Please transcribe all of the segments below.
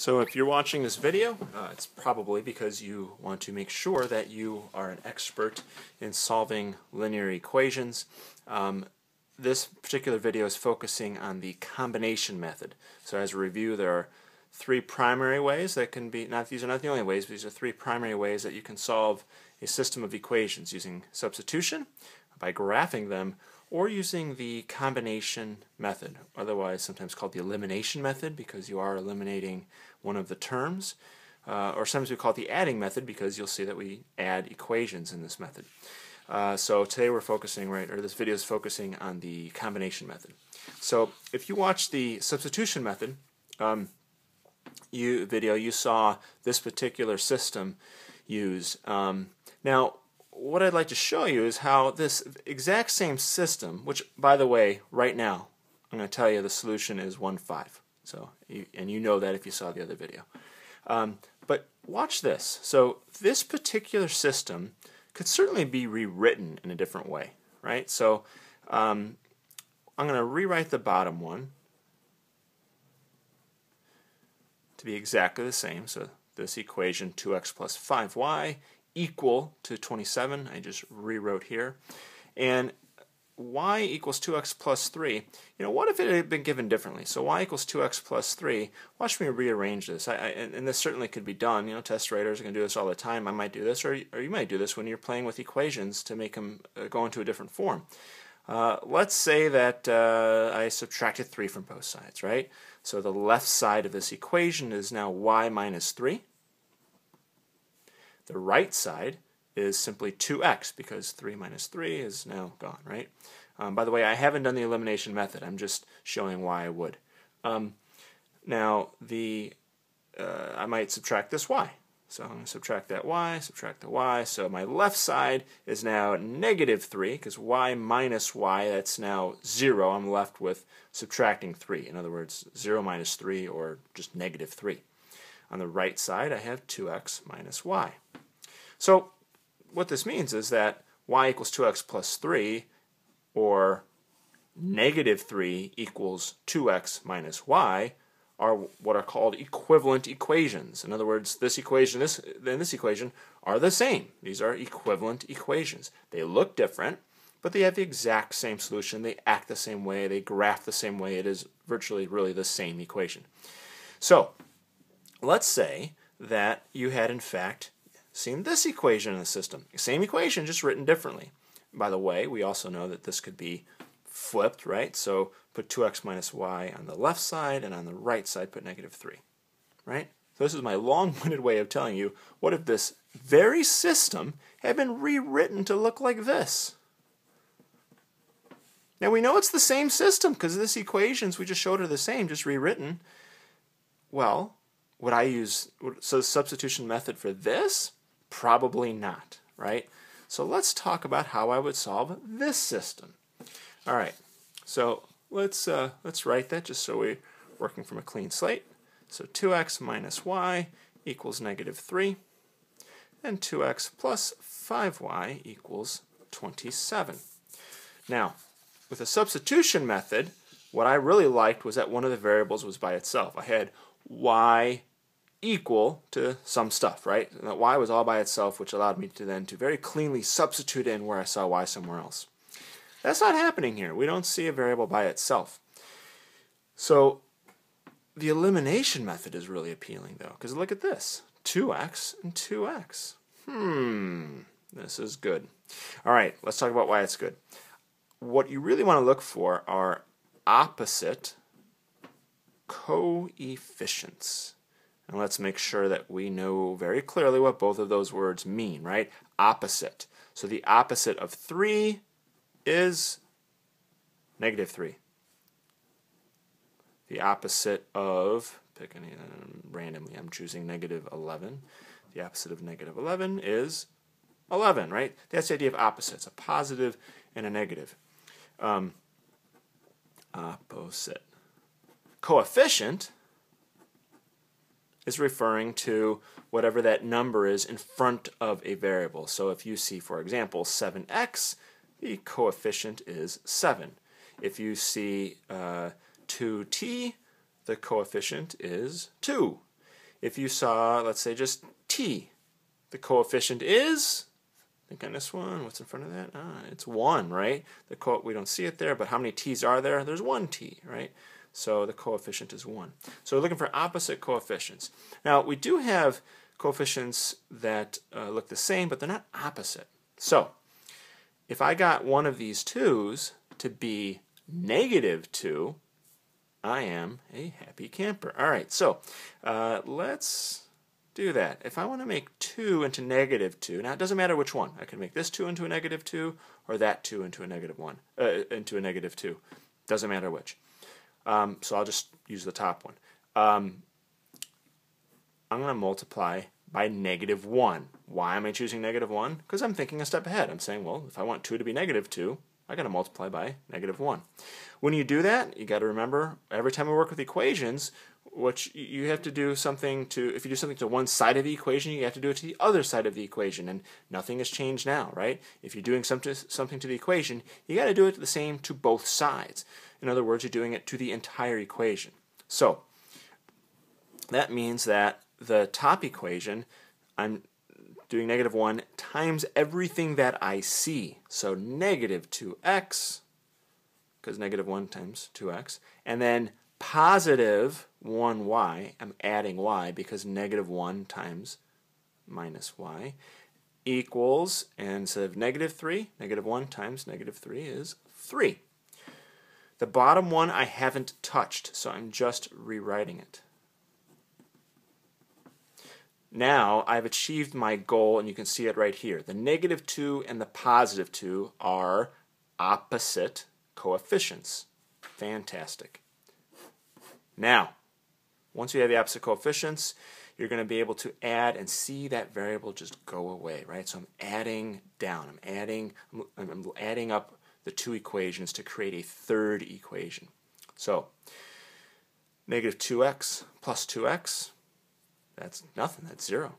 So if you're watching this video, it's probably because you want to make sure that you are an expert in solving linear equations. This particular video is focusing on the combination method. So as a review, there are three primary ways that can be, these are not the only ways, but these are three primary ways that you can solve a system of equations using substitution, by graphing them, or using the combination method, otherwise sometimes called the elimination method because you are eliminating one of the terms, or sometimes we call it the adding method because you'll see that we add equations in this method. So today we're focusing, this video is focusing on the combination method. So if you watch the substitution method video, you saw this particular system used. Now, what I'd like to show you is how this exact same system, which, by the way, right now, I'm going to tell you the solution is 1, 5. So, and you know that if you saw the other video. But watch this. So this particular system could certainly be rewritten in a different way, right? So I'm going to rewrite the bottom one to be exactly the same. So this equation, 2x plus 5y, equal to 27, I just rewrote here, and y equals 2x plus 3. What if it had been given differently? So y equals 2x plus 3. Watch me rearrange this. And this certainly could be done. Test writers are going to do this all the time. I might do this, or you might do this when you're playing with equations to make them go into a different form. Let's say that I subtracted 3 from both sides, right? So the left side of this equation is now y minus 3. The right side is simply 2x because 3 minus 3 is now gone, right? By the way, I haven't done the elimination method. I'm just showing why I would. Now, I might subtract this y. So I'm going to subtract that y, subtract the y. So my left side is now negative 3 because y minus y, that's now 0. I'm left with subtracting 3. In other words, 0 minus 3 or just negative 3. On the right side, I have 2x minus y. So what this means is that y equals 2x plus 3, or negative 3 equals 2x minus y, are what are called equivalent equations. In other words, this equation and this equation are the same. These are equivalent equations. They look different, but they have the exact same solution. They act the same way. They graph the same way. It is virtually really the same equation. So let's say that you had, in fact, seen this equation in the system. Same equation, just written differently. By the way, we also know that this could be flipped, right? So put 2x minus y on the left side, and on the right side put negative 3, right? So this is my long-winded way of telling you, what if this very system had been rewritten to look like this? Now we know it's the same system because this equations we just showed are the same, just rewritten. Well, would I use the substitution method for this? Probably not, right? So let's talk about how I would solve this system. All right, so let's write that just so we're working from a clean slate. So 2x minus y equals negative 3, and 2x plus 5y equals 27. Now, with a substitution method, what I really liked was that one of the variables was by itself. I had y equal to some stuff, right? And that y was all by itself, which allowed me to then very cleanly substitute in where I saw y somewhere else. That's not happening here. We don't see a variable by itself. So the elimination method is really appealing, though, because look at this. 2x and 2x. This is good. All right, let's talk about why it's good. What you really want to look for are opposite coefficients. And let's make sure that we know very clearly what both of those words mean, right? Opposite. So the opposite of 3 is negative 3. The opposite of, pick any randomly, I'm choosing negative 11. The opposite of negative 11 is 11, right? That's the idea of opposites, a positive and a negative. Opposite. Coefficient is referring to whatever that number is in front of a variable. So if you see, for example, 7x, the coefficient is 7. If you see 2t, the coefficient is 2. if you saw, let's say, just t, the coefficient is, think on this one, what's in front of that? It's 1, right? We don't see it there, but how many t's are there? There's 1 t, right? So the coefficient is 1. So we're looking for opposite coefficients. Now, we do have coefficients that look the same, but they're not opposite. So if I got one of these 2's to be -2, I am a happy camper. All right, so let's do that. If I want to make 2 into -2, now it doesn't matter which one. I can make this 2 into a -2 or that 2 into a -1, into a -2. Doesn't matter which. So I'll just use the top one. I'm going to multiply by -1. Why am I choosing -1? Because I'm thinking a step ahead. I'm saying, well, if I want 2 to be -2, I got to multiply by -1. When you do that, you got to remember, every time we work with equations, what you have to do something to, if you do something to one side of the equation, you have to do it to the other side of the equation, and nothing has changed now, right? If you're doing something to the equation, you got to do it the same to both sides. In other words, you're doing it to the entire equation. So that means that the top equation, I'm doing -1 times everything that I see. So -2x, because -1 times 2x, and then positive 1y, I'm adding y because -1 times -y equals, and instead of -3, -1 times -3 is 3. The bottom one I haven't touched, so I'm just rewriting it. Now I've achieved my goal, and you can see it right here. The -2 and the +2 are opposite coefficients. Fantastic. Now, once you have the opposite coefficients, you're going to be able to add and see that variable just go away, right? So I'm adding down. I'm adding up the two equations to create a third equation. So -2x plus 2x, that's nothing, that's 0.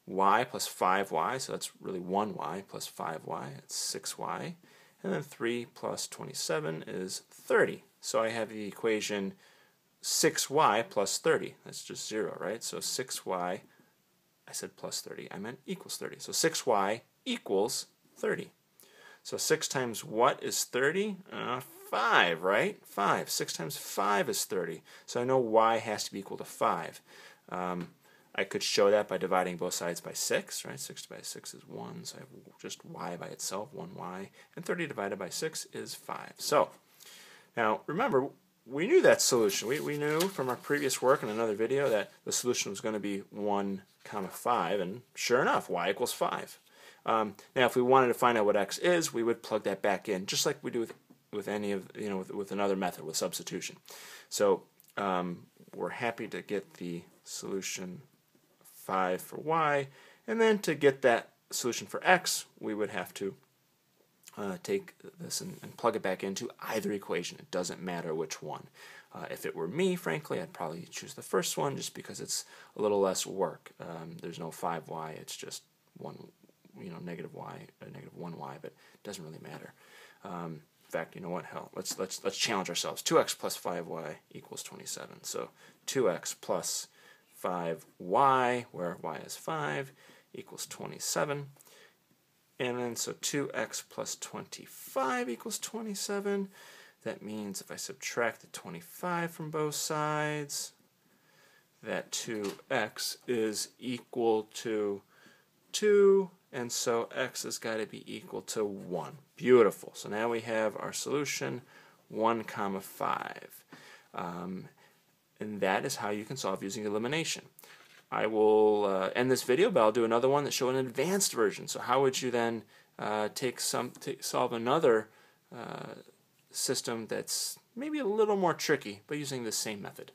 Y plus 5y, so that's really 1y plus 5y, that's 6y. And then 3 plus 27 is 30. So I have the equation 6y plus 30. That's just 0, right? So 6y, I said plus 30, I meant equals 30. So 6y equals 30. So 6 times what is 30? 5, right? 5. 6 times 5 is 30. So I know y has to be equal to 5. I could show that by dividing both sides by 6, right? 6 divided by 6 is 1, so I have just y by itself, 1y. And 30 divided by 6 is 5. So, now remember, we knew that solution. We knew from our previous work in another video that the solution was going to be 1, 5, and sure enough, y equals 5. Now, if we wanted to find out what x is, we would plug that back in, just like we do with any of, with another method, with substitution. So, we're happy to get the solution 5 for y, and then to get that solution for x, we would have to take this and plug it back into either equation. It doesn't matter which one. If it were me, frankly, I'd probably choose the first one just because it's a little less work. There's no 5y, it's just one, negative y, negative 1y, but it doesn't really matter. In fact, you know what? Hell, let's challenge ourselves. 2x plus 5y equals 27. So 2x plus 5y, where y is 5, equals 27. And then so 2x plus 25 equals 27. That means if I subtract the 25 from both sides, that 2x is equal to 2, and so x has got to be equal to 1. Beautiful. So now we have our solution, 1, 5. And that is how you can solve using elimination. I will end this video, but I'll do another one that shows an advanced version. So how would you then solve another system that's maybe a little more tricky, but using the same method?